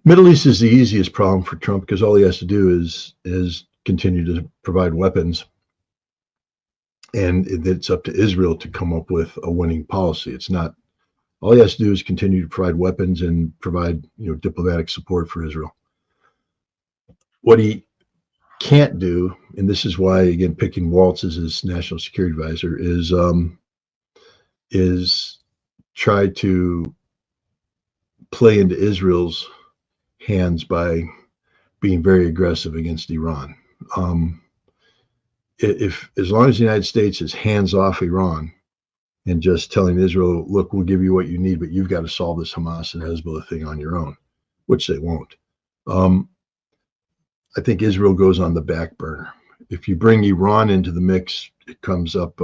Middle East is the easiest problem for Trump because all he has to do is continue to provide weapons, and it's up to Israel to come up with a winning policy. It's not all he has to do is continue to provide weapons and provide diplomatic support for Israel. What he can't do, and this is why again picking Waltz as his national security advisor, is try to play into Israel's hands by being very aggressive against Iran. If as long as the United States is hands off Iran and just telling Israel, look, we'll give you what you need, but you've got to solve this Hamas and Hezbollah thing on your own, which they won't. I think Israel goes on the back burner. If you bring Iran into the mix, it comes up,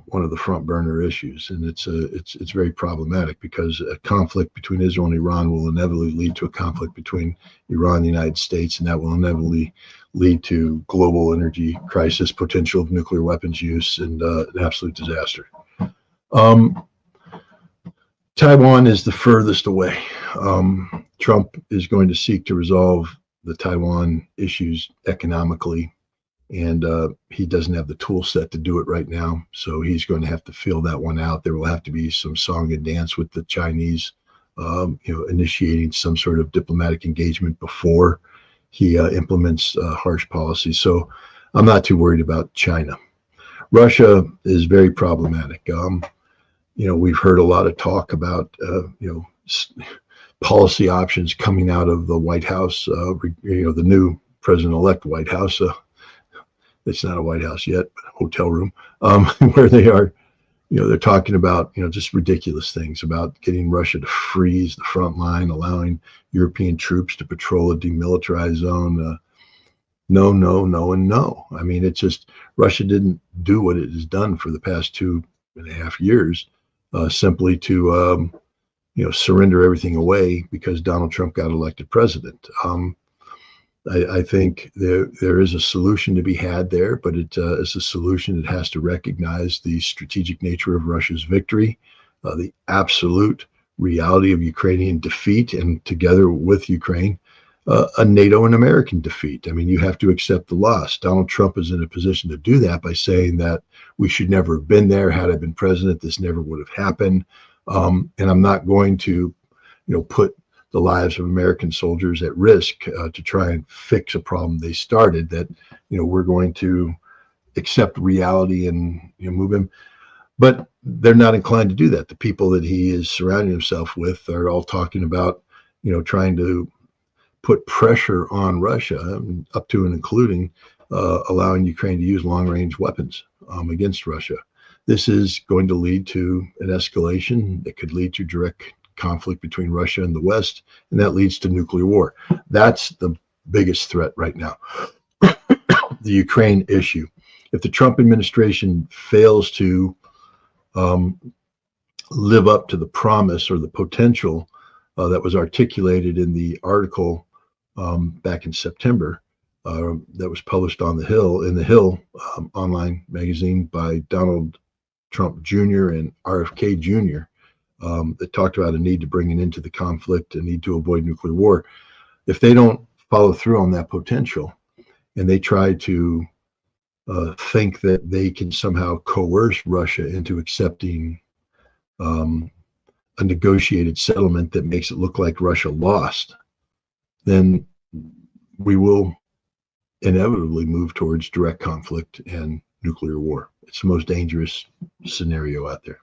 one of the front burner issues, and it's very problematic because a conflict between Israel and Iran will inevitably lead to a conflict between Iran and the United States, and that will inevitably lead to global energy crisis, potential of nuclear weapons use, and an absolute disaster. Taiwan is the furthest away. Trump is going to seek to resolve the Taiwan issues economically, and he doesn't have the tool set to do it right now, so he's going to have to feel that one out. There will have to be some song and dance with the Chinese, initiating some sort of diplomatic engagement before he implements harsh policies. So I'm not too worried about China. Russia is very problematic. We've heard a lot of talk about policy options coming out of the White House, the new president-elect White House. It's not a White House yet, but a hotel room, where they are, they're talking about, just ridiculous things about getting Russia to freeze the front line, allowing European troops to patrol a demilitarized zone. No, no, no, and no. I mean, it's just Russia didn't do what it has done for the past 2.5 years, simply to surrender everything away because Donald Trump got elected president. I think there is a solution to be had there, but it is a solution that has to recognize the strategic nature of Russia's victory, the absolute reality of Ukrainian defeat, and together with Ukraine, a NATO and American defeat. I mean, you have to accept the loss. Donald Trump is in a position to do that by saying that we should never have been there. Had I been president, this never would have happened. And I'm not going to, put the lives of American soldiers at risk to try and fix a problem they started. That, we're going to accept reality and move him. But they're not inclined to do that. The people that he is surrounding himself with are all talking about, trying to put pressure on Russia, up to and including allowing Ukraine to use long-range weapons against Russia. This is going to lead to an escalation that could lead to direct conflict between Russia and the West, and that leads to nuclear war. That's the biggest threat right now, the Ukraine issue. If the Trump administration fails to live up to the promise or the potential that was articulated in the article back in September that was published on the Hill online magazine by Donald Trump Jr. and RFK Jr., that talked about a need to bring an end to the conflict, a need to avoid nuclear war. If they don't follow through on that potential and they try to think that they can somehow coerce Russia into accepting a negotiated settlement that makes it look like Russia lost, then we will inevitably move towards direct conflict and nuclear war. It's the most dangerous scenario out there.